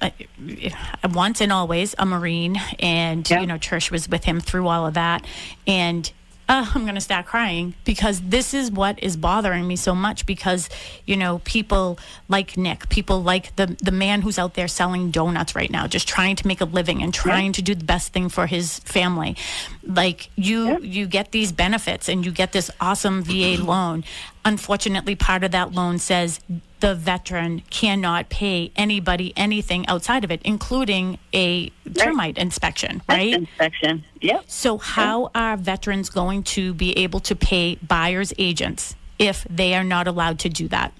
once and always a Marine, and Trish was with him through all of that, and I'm going to start crying because this is what is bothering me so much because, people like Nick, people like the man who's out there selling donuts right now, just trying to make a living and trying to do the best thing for his family. Like you get these benefits and you get this awesome VA loan. Unfortunately, part of that loan says the veteran cannot pay anybody anything outside of it, including a termite inspection, right? Inspection, yep. So how are veterans going to be able to pay buyer's agents if they are not allowed to do that?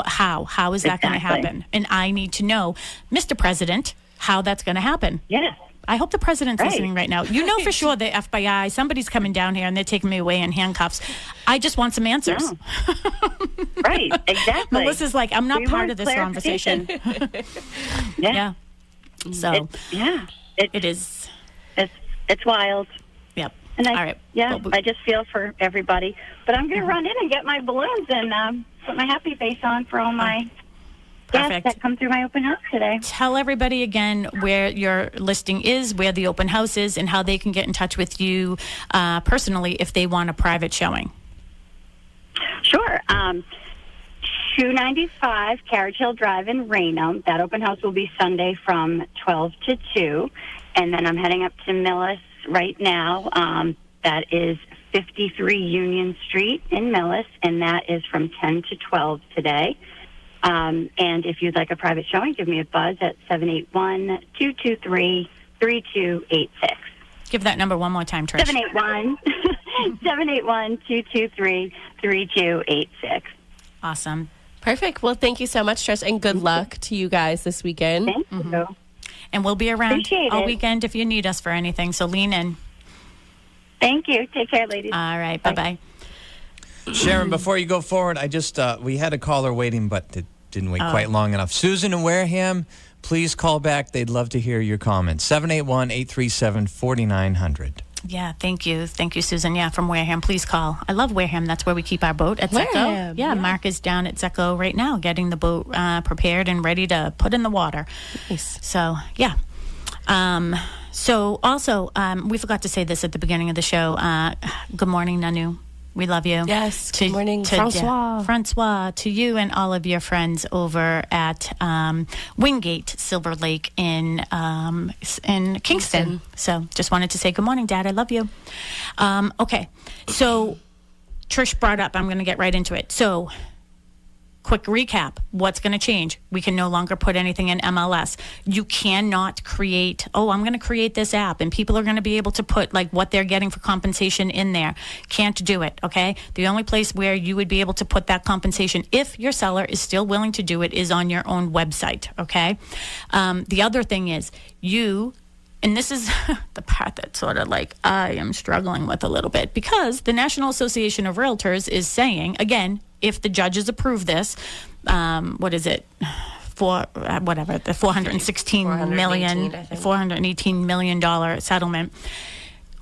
How is that going to happen? And I need to know, Mr. President, how that's going to happen. Yes. I hope the president's listening right now. You know for sure the FBI, somebody's coming down here and they're taking me away in handcuffs. I just want some answers. Right, exactly. Melissa's like, I'm not part of this conversation. Yeah. So, it is. It's wild. Yep. And all right. I just feel for everybody. But I'm going to run in and get my balloons and put my happy face on for all my guests that come through my open house today. Tell everybody again where your listing is, where the open house is, and how they can get in touch with you personally if they want a private showing. Sure. 295 Carriage Hill Drive in Raynham. That open house will be Sunday from 12 to 2. And then I'm heading up to Millis right now. That is 53 Union Street in Millis, and that is from 10 to 12 today. And if you'd like a private showing, give me a buzz at 781-223-3286. Give that number one more time, Trish. 781-223-3286. Awesome. Perfect. Well, thank you so much, Trish, and good luck to you guys this weekend. Thank you. And we'll be around Appreciate all it. weekend if you need us for anything, so lean in. Thank you. Take care, ladies. All right. Bye-bye. Sharon, before you go forward, I just we had a caller waiting, but it didn't wait quite long enough. Susan in Wareham, please call back. They'd love to hear your comments. 781-837-4900. Yeah, thank you. Thank you, Susan. Yeah, from Wareham. Please call. I love Wareham. That's where we keep our boat at Zecco. Wareham, Yeah, Mark is down at Zecco right now getting the boat prepared and ready to put in the water. Nice. So, yeah. So also, we forgot to say this at the beginning of the show. Good morning, Nanu. We love you. Yes. Good morning, Francois. Francois, to you and all of your friends over at Wingate Silver Lake in Kingston. So just wanted to say good morning, Dad. I love you. Okay. So Trish brought up, I'm going to get right into it. So quick recap. What's going to change? We can no longer put anything in MLS. You cannot create, I'm going to create this app and people are going to be able to put like what they're getting for compensation in there. Can't do it, okay? The only place where you would be able to put that compensation, if your seller is still willing to do it, is on your own website, okay? The other thing is and this is the part that sort of like I am struggling with a little bit, because the National Association of Realtors is saying, again, if the judges approve this, what is it? The $418 million settlement.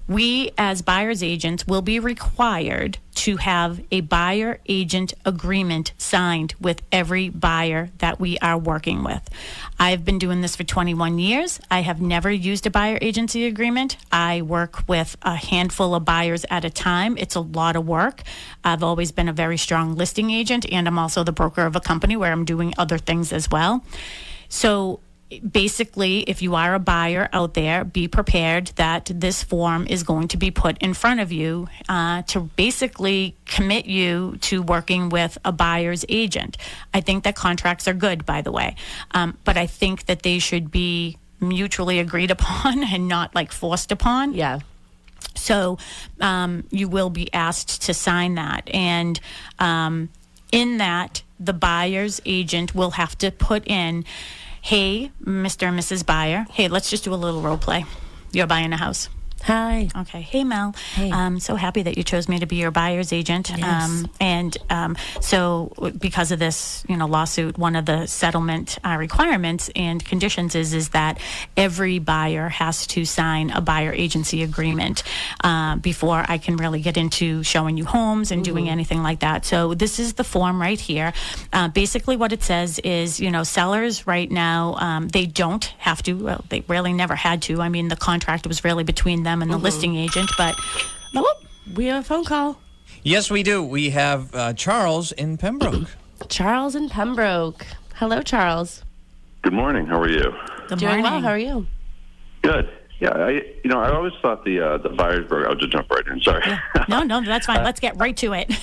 We, as buyer's agents, will be required to have a buyer agent agreement signed with every buyer that we are working with. I've been doing this for 21 years. I have never used a buyer agency agreement. I work with a handful of buyers at a time. It's a lot of work. I've always been a very strong listing agent, and I'm also the broker of a company where I'm doing other things as well. So basically, if you are a buyer out there, be prepared that this form is going to be put in front of you to basically commit you to working with a buyer's agent. I think that contracts are good, by the way, but I think that they should be mutually agreed upon and not like forced upon. Yeah. So you will be asked to sign that. And in that, the buyer's agent will have to put in, hey, Mr. and Mrs. Buyer, hey, let's just do a little role play. You're buying a house. Hi. Okay. Hey, Mel. Hey. I'm so happy that you chose me to be your buyer's agent. Yes. So because of this, lawsuit, one of the settlement requirements and conditions is that every buyer has to sign a buyer agency agreement before I can really get into showing you homes and doing anything like that. So this is the form right here. Basically, what it says is, sellers right now, they don't have to. Well, they really never had to. I mean, the contract was really between them and the listing agent, but We have a phone call. Yes, we do. We have Charles in Pembroke. Charles in Pembroke. Hello, Charles. Good morning. How are you? good Doing morning. well. How are you? Good. Yeah, I always thought the buyer's broker. I'll just jump right in. Sorry. No, that's fine. Let's get right to it.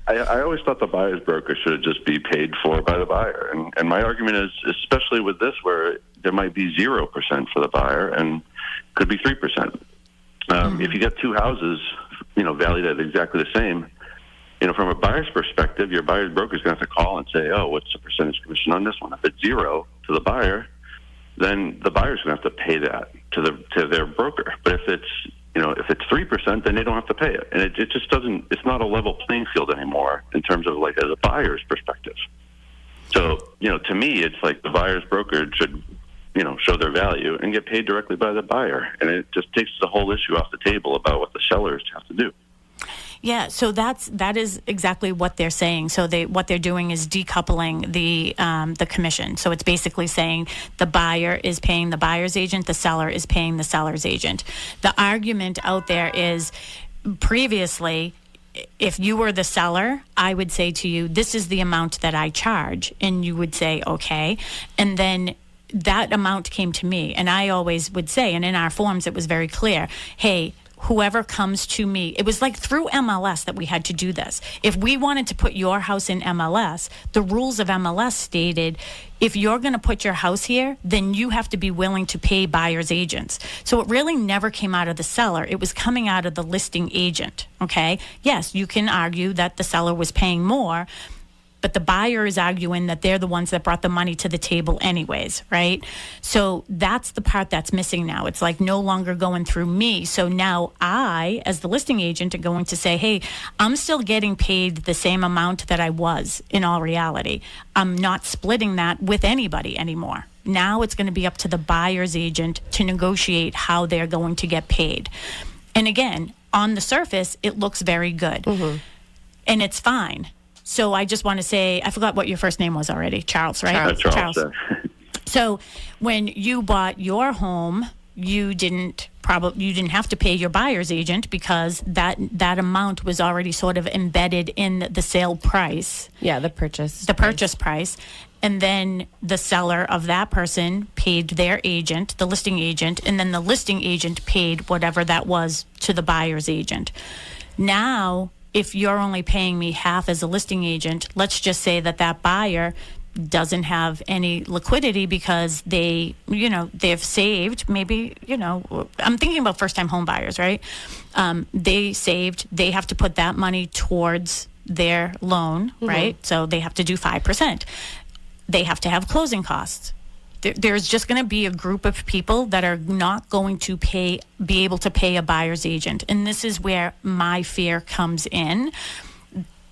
I always thought the buyer's broker should just be paid for by the buyer, and my argument is, especially with this, where there might be 0% for the buyer and could be 3%. If you get two houses, valued at exactly the same, from a buyer's perspective, your buyer's broker is going to have to call and say, oh, what's the percentage commission on this one? If it's 0 to the buyer, then the buyer's going to have to pay that to their broker. But if it's 3%, then they don't have to pay it. And it just doesn't, it's not a level playing field anymore in terms of like as a buyer's perspective. So, to me, it's like the buyer's broker should, show their value and get paid directly by the buyer. And it just takes the whole issue off the table about what the sellers have to do. Yeah, so that is exactly what they're saying. So what they're doing is decoupling the commission. So it's basically saying the buyer is paying the buyer's agent, the seller is paying the seller's agent. The argument out there is previously, if you were the seller, I would say to you, this is the amount that I charge. And you would say, okay. And then that amount came to me. And I always would say, and in our forms, it was very clear, hey, whoever comes to me, it was like through MLS that we had to do this. If we wanted to put your house in MLS, the rules of MLS stated, if you're going to put your house here, then you have to be willing to pay buyer's agents. So it really never came out of the seller. It was coming out of the listing agent, okay? Yes, you can argue that the seller was paying more, but the buyer is arguing that they're the ones that brought the money to the table anyways, right? So that's the part that's missing now. It's like no longer going through me. So now I, as the listing agent, am going to say, hey, I'm still getting paid the same amount that I was in all reality. I'm not splitting that with anybody anymore. Now it's going to be up to the buyer's agent to negotiate how they're going to get paid. And again, on the surface, it looks very good. And it's fine. So I just want to say, I forgot what your first name was already. Charles, right? Charles. So when you bought your home, you didn't have to pay your buyer's agent because that amount was already sort of embedded in the sale price. Yeah, the purchase price. And then the seller of that person paid their agent, the listing agent, and then the listing agent paid whatever that was to the buyer's agent. Now, if you're only paying me half as a listing agent, let's just say that buyer doesn't have any liquidity because they've saved, maybe, I'm thinking about first-time home buyers, right? They saved, they have to put that money towards their loan, right? So they have to do 5%. They have to have closing costs. There's just going to be a group of people that are not going to be able to pay a buyer's agent. And this is where my fear comes in.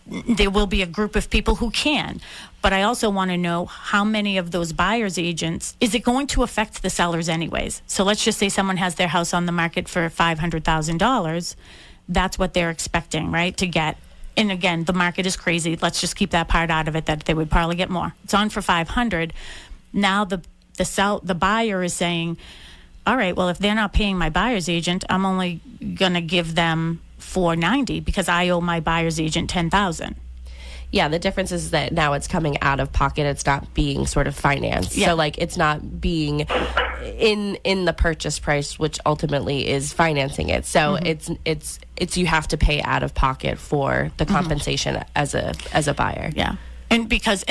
There will be a group of people who can. But I also want to know how many of those buyer's agents, is it going to affect the sellers anyways? So let's just say someone has their house on the market for $500,000. That's what they're expecting, right, to get. And again, the market is crazy. Let's just keep that part out of it, that they would probably get more. It's on for $500,000. Now the buyer is saying, all right, well, if they're not paying my buyer's agent, I'm only going to give them $490 because I owe my buyer's agent $10,000. Yeah, the difference is that now it's coming out of pocket. It's not being sort of financed. Yeah. So like it's not being in the purchase price, which ultimately is financing it. So it's you have to pay out of pocket for the compensation as a buyer. Yeah. And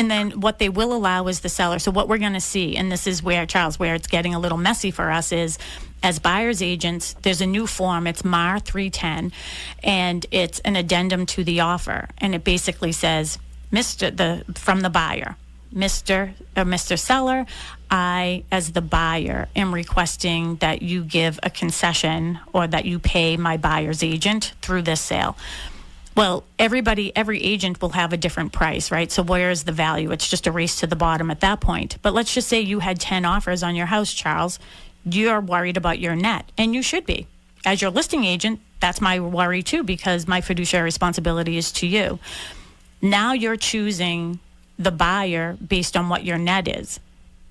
then what they will allow is the seller. So what we're going to see, and this is where, Charles, where it's getting a little messy for us is, as buyer's agents, there's a new form. It's MAR 310, and it's an addendum to the offer. And it basically says, from the buyer, Mr. Seller, I, as the buyer, am requesting that you give a concession or that you pay my buyer's agent through this sale. Well, every agent will have a different price, right? So where is the value? It's just a race to the bottom at that point. But let's just say you had 10 offers on your house, Charles. You're worried about your net, and you should be. As your listing agent, that's my worry too, because my fiduciary responsibility is to you. Now you're choosing the buyer based on what your net is.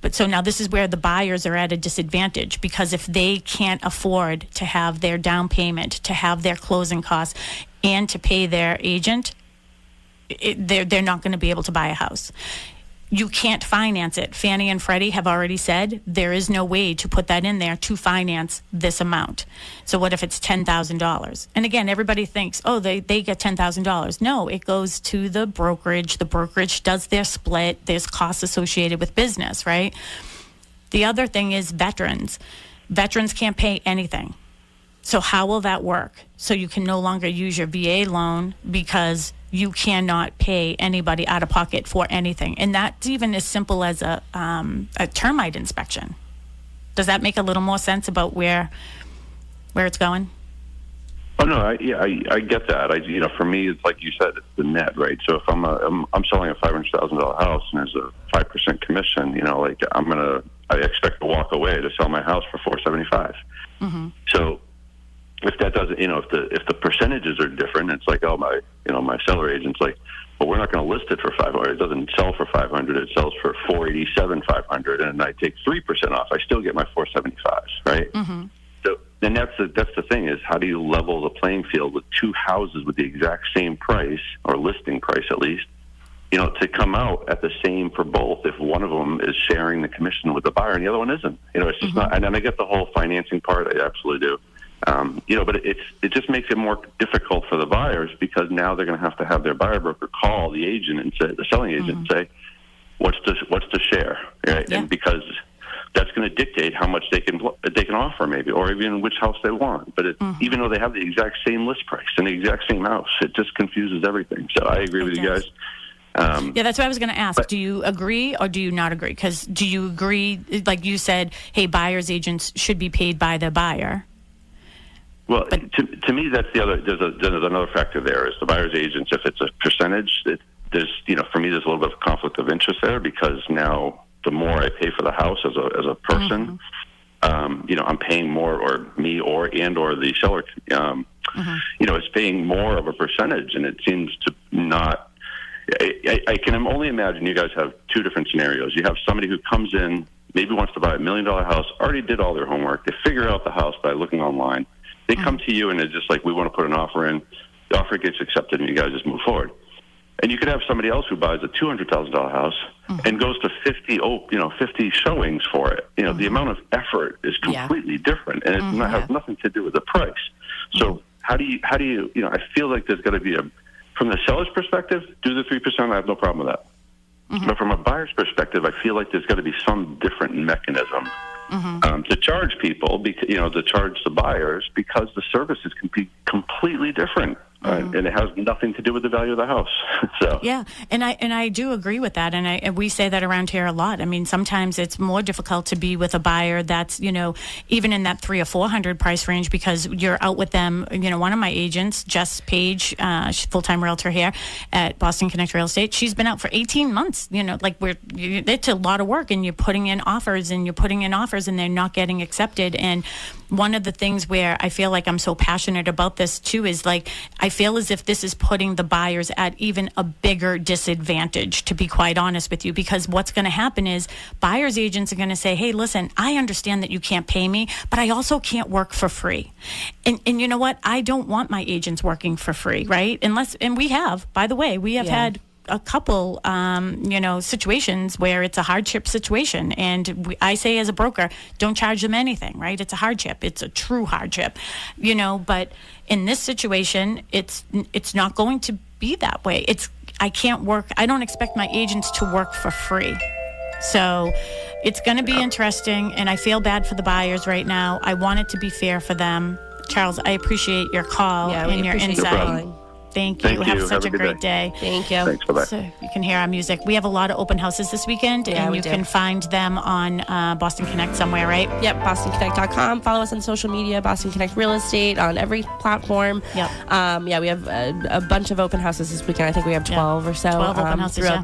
But so now this is where the buyers are at a disadvantage, because if they can't afford to have their down payment, to have their closing costs, and to pay their agent, they're not going to be able to buy a house. You can't finance it. Fannie and Freddie have already said there is no way to put that in there to finance this amount. So what if it's $10,000? And again, everybody thinks, oh, they get $10,000. No, it goes to the brokerage. The brokerage does their split. There's costs associated with business, right? The other thing is veterans. Veterans can't pay anything. So how will that work? So you can no longer use your VA loan because you cannot pay anybody out of pocket for anything. And that's even as simple as a termite inspection. Does that make a little more sense about where it's going? Oh no, I get that. For me, it's like you said, it's the net, right? So if I'm selling a $500,000 house and there's a 5% commission, I expect to walk away to sell my house for $475. Mm-hmm. So if that doesn't, if the percentages are different, it's like, oh, my seller agent's like, well, we're not going to list it for $500. It doesn't sell for $500. It sells for $487, $500, and I take 3% off. I still get my $475, right? Mm-hmm. So then that's the thing is, how do you level the playing field with two houses with the exact same price, or listing price at least, to come out at the same for both if one of them is sharing the commission with the buyer and the other one isn't? It's just not. And I get the whole financing part. I absolutely do. But it just makes it more difficult for the buyers, because now they're going to have their buyer broker call the agent and say, the selling agent, and say, what's the share, right? Yeah. And because that's going to dictate how much they can offer, maybe, or even which house they want. But even though they have the exact same list price and the exact same house, it just confuses everything. So I agree with you guys. Yeah, that's what I was going to ask. Do you agree or do you not agree? Because do you agree, like you said, hey, buyer's agents should be paid by the buyer? Well, to me, that's the other. There's another factor there. Is the buyer's agents, if it's a percentage, for me, there's a little bit of conflict of interest there, because now the more I pay for the house as a person, I'm paying more, or me, or the seller, is paying more of a percentage, and it seems to not. I can only imagine you guys have two different scenarios. You have somebody who comes in, maybe wants to buy $1 million house, already did all their homework. They figure out the house by looking online. They come to you and it's just like, we want to put an offer in. The offer gets accepted and you guys just move forward. And you could have somebody else who buys a $200,000 house and goes to 50 showings for it. The amount of effort is completely different, and it has nothing to do with the price. So how do you? I feel like there's got to be from the seller's perspective, do the 3%. I have no problem with that. But from a buyer's perspective, I feel like there's got to be some different mechanism to charge people, to charge the buyers, because the services can be completely different. And it has nothing to do with the value of the house. So yeah, and I do agree with that, and we say that around here a lot. I mean, sometimes it's more difficult to be with a buyer that's even in that $300 or $400 price range, because you're out with them. One of my agents, Jess Page, full-time realtor here at Boston Connect Real Estate, she's been out for 18 months. It's a lot of work, and you're putting in offers and they're not getting accepted. And one of the things where I feel like I'm so passionate about this too is, like, I feel as if this is putting the buyers at even a bigger disadvantage, to be quite honest with you, because what's going to happen is buyers agents are going to say, hey, listen, I understand that you can't pay me, but I also can't work for free. And you know what? I don't want my agents working for free, right? And we have, by the way, we have had a couple, situations where it's a hardship situation. And I say as a broker, don't charge them anything, right? It's a hardship. It's a true hardship, but in this situation, it's not going to be that way. I can't work. I don't expect my agents to work for free. So it's going to be interesting. And I feel bad for the buyers right now. I want it to be fair for them. Charles, I appreciate your call and your insight. Thank you. Thank Have you. such Have a a good great day. Thank you. Thanks. Bye-bye. So you can hear our music. We have a lot of open houses this weekend, Yeah, and we you do. can find them on Boston Connect somewhere, right? Yep, BostonConnect.com. Follow us on social media, Boston Connect Real Estate on every platform. Yep. Yeah, we have a bunch of open houses this weekend. I think we have 12 or so 12 open houses, throughout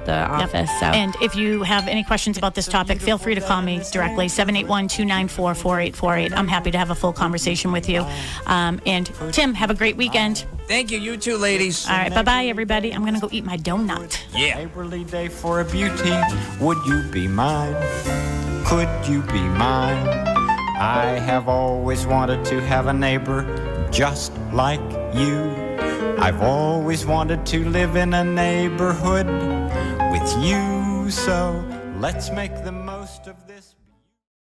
the Yep. office. So. And if you have any questions about this topic, feel free to call me directly, 781-294-4848. I'm happy to have a full conversation with you. And Tim, have a great weekend. Thank you. You too, ladies. All right, bye-bye, everybody. I'm going to go eat my donut. Yeah. Neighborly day for a beauty. Would you be mine? Could you be mine? I have always wanted to have a neighbor just like you. I've always wanted to live in a neighborhood with you. So let's make the